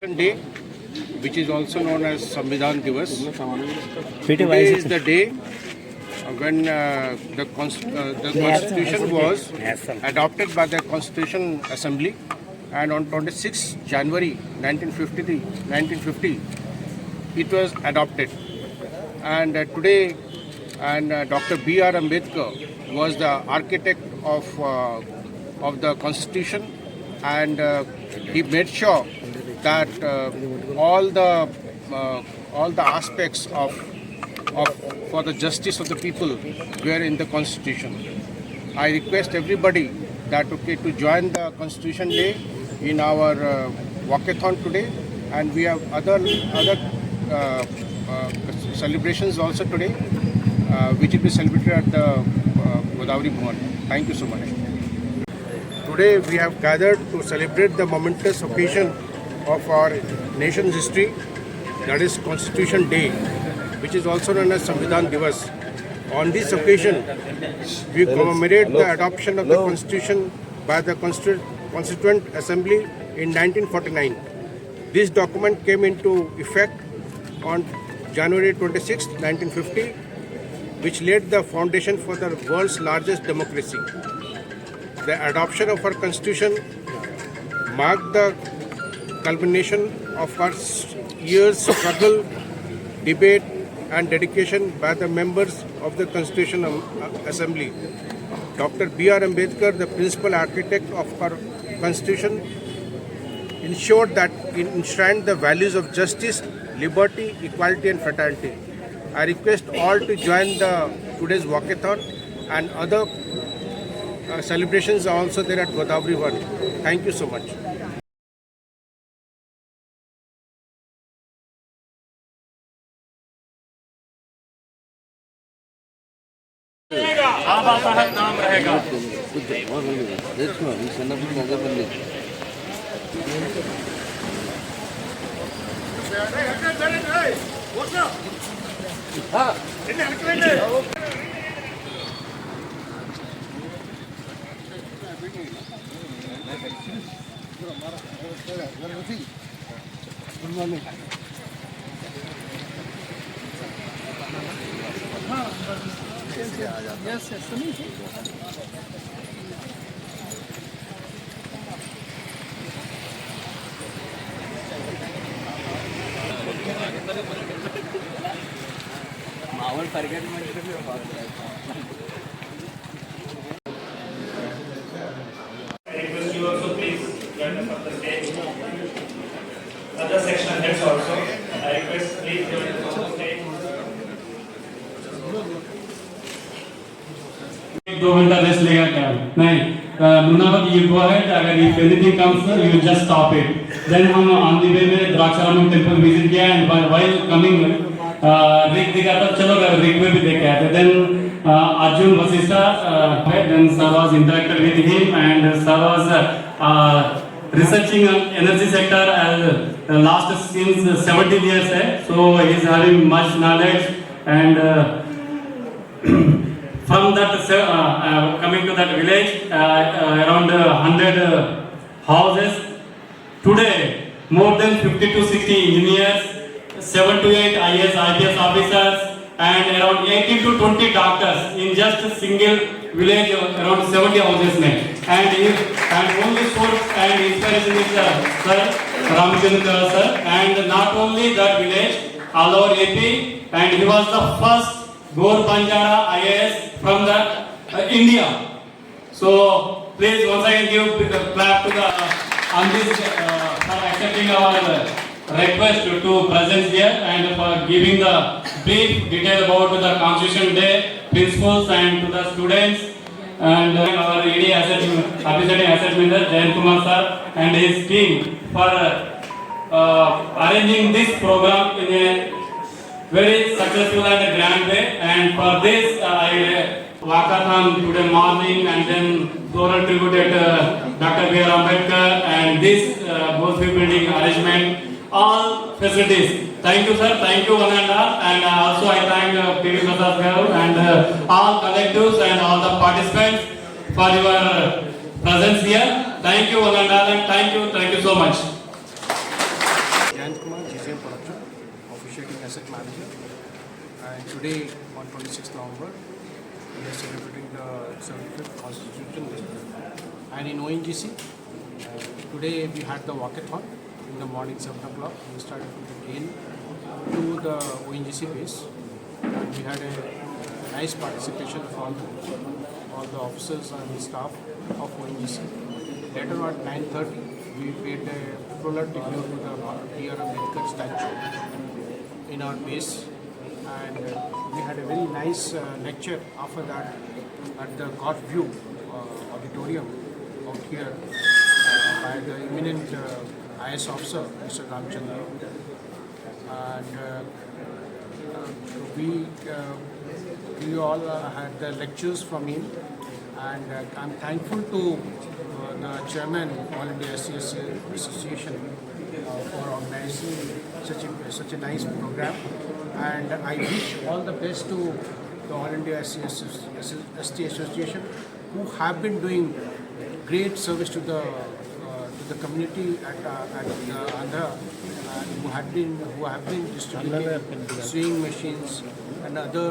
Day, which is also known as Samvidhan Divas. Today is the day when the Constitution was adopted by the Constitution Assembly, and on 26 January 1950, it was adopted. And today, Dr. B.R. Ambedkar was the architect of the Constitution, and he made sure that all the aspects for the justice of the people were in the Constitution. I request everybody that to join the Constitution Day in our walkathon today, and we have other celebrations also today, which will be celebrated at the Godavari Bhavan. Thank you so much. Today we have gathered to celebrate the momentous occasion of our nation's history, that is Constitution Day, which is also known as Samvidhan Divas. On this occasion, we commemorate the adoption of the Constitution by the Constituent Assembly in 1949. This document came into effect on January 26, 1950, which laid the foundation for the world's largest democracy. The adoption of our Constitution marked the culmination of our years' struggle, debate and dedication by the members of the Constitution Assembly. Dr. B.R. Ambedkar, the principal architect of our Constitution, ensured that it enshrined the values of justice, liberty, equality and fraternity. I request all to join today's walkathon, and other celebrations are also there at Godavari Bhavan. Thank you so much. बाबा साहब नाम रहेगा। Yes, माहौल forget म्हणजे मी request you also please join us on the stage. Other section heads also, I request please join us on the stage. 2 घंटा rest लेगा क्या? नहीं, मुनावत you go ahead. अगर if anything comes, you just stop it. Then हम on the way में Draksharamam temple visit किया, and while coming रिक दिखा था, चलो रिक में भी देख के आते. Then Arjun Vasistha, then sir was interacted with him, and sir was researching on energy sector as last since 17 years है, so he is having much knowledge, and from that coming to that village, around 100 houses. Today, more than 50 to 60 engineers, 7 to 8 IAS, IPS officers, and around 18 to 20 doctors in just a single village, around 70 houses. And only source and inspiration is Sir Ramchandra sir, and not only that village, all over AP, and he was the first Gaur Banjara IAS from the India. So please once again give a clap to on this for accepting our request to present here, and for giving the brief detail about the Constitution Day principles and to the students, and our ED Asset Minister Jayan Kumar sir and his team for arranging this program in a very successful and grand way. And for this, I walkathon today morning, and then floral tribute at Dr. B.R. Ambedkar, and this Bhojpuri building arrangement, all facilities. Thank you, sir. Thank you, one and all. And also I thank P.V. Prasad Garu and all collectives and all the participants for your presence here. Thank you, one and all, and thank you so much. asset manager. And today, on 26th November, we are celebrating the 75th Constitution Day. And in ONGC, today we had the walkathon in the morning 7 o'clock. We started to begin to the ONGC base. And we had a nice participation from all the officers and staff of ONGC. Later on at 9:30, we paid a fuller tribute to the B.R. Ambedkar statue in our base. And we had a very nice lecture after that at the God View auditorium out here by the eminent IS officer, Mr. Ramchandra. And we all had the lectures from him, and I'm thankful to the chairman All India SCS Association for organizing such a nice program, and I wish all the best to the All India ST Association, who have been doing great service to the community at Andhra, who have been distributing sewing machines and other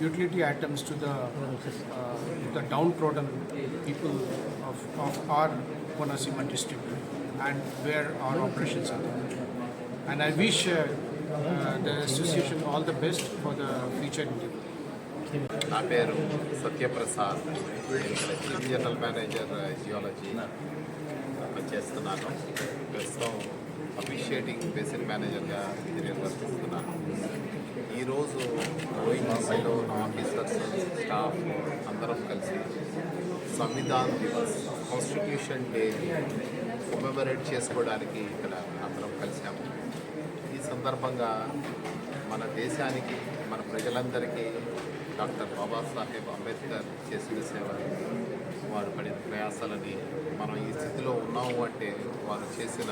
utility items to the downtrodden people of our Konaseema district and where our operations are. And I wish the association all the best for the future endeavor. నా పేరు Satyaprasad, chief general manager geology పనిచేస్తున్నాను. ప్రస్తుతం officiating basic మేనేజర్గా ఇది నిర్వర్తిస్తున్నాను. ఈరోజు ఓఎన్జీసీలో నా officers, staff అందరం కలిసి సంవిధాన్ దివస్, కాన్స్టిట్యూషన్ డే కొమెమరేట్ చేసుకోవడానికి ఇక్కడ అందరం కలిసాము. ఈ సందర్భంగా మన దేశానికి, మన ప్రజలందరికీ డాక్టర్ బాబాసాహెబ్ అంబేద్కర్ చేసిన సేవలు, వారు పడిన ప్రయాసాలని, మనం ఈ స్థితిలో ఉన్నాము అంటే వారు చేసిన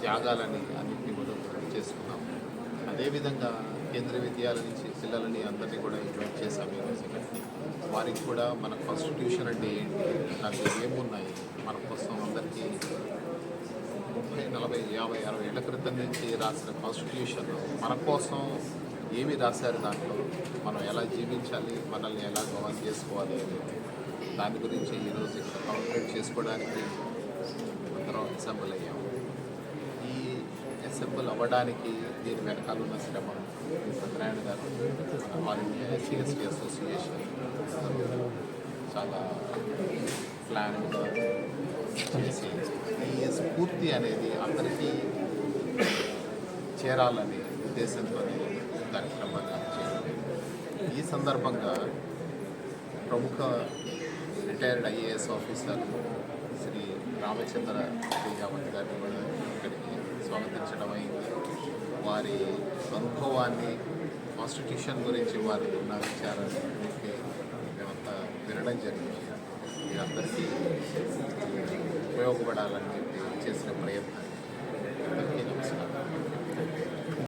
త్యాగాలని అన్నింటినీ కూడా గుర్తు చేసుకున్నాము. అదేవిధంగా కేంద్రీయ విద్యాలయ నుంచి పిల్లలని అందరినీ కూడా ఇన్వైట్ చేశాము ఈరోజు. వారికి కూడా మన కాన్స్టిట్యూషన్ అంటే ఏంటి, దాంట్లో ఏమున్నాయి, మన కోసం అందరికీ 30, 40, 50, 60 ఏళ్ల క్రితం నుంచి రాసిన కాన్స్టిట్యూషన్ మన కోసం ఏమి రాశారు, దాంట్లో మనం ఎలా జీవించాలి, మనల్ని ఎలా గవర్న్ చేసుకోవాలి అనేది దాని గురించి ఈరోజు ఇక్కడ కాన్సన్ట్రేట్ చేసుకోవడానికి అందరం అసెంబ్ల్ అయ్యాము. ఈ అసెంబ్ల్ అవ్వడానికి దీని వెనకాల ఉన్న శ్రమ సత్యనారాయణ గారు, మన ఆల్ ఇండియా ఎస్సీ అసోసియేషన్ చాలా ప్లాన్గా చేసి ఈ స్ఫూర్తి అనేది అందరికీ చేరాలని ఉద్దేశంతో కార్యక్రమాన్ని చేయడం. ఈ సందర్భంగా ప్రముఖ retired IAS officer Shri Ramachandra Tejavath గారిని కూడా ఇక్కడికి స్వాగతించడం అయింది. వారి అనుభవాన్ని, కాన్స్టిట్యూషన్ గురించి వారి ఉన్న విచారాన్ని మేమంతా వినడం జరిగింది. మీరందరికీ ఉపయోగపడాలని చెప్పి చేసిన ప్రయత్నం. అందరికీ నమస్కారం.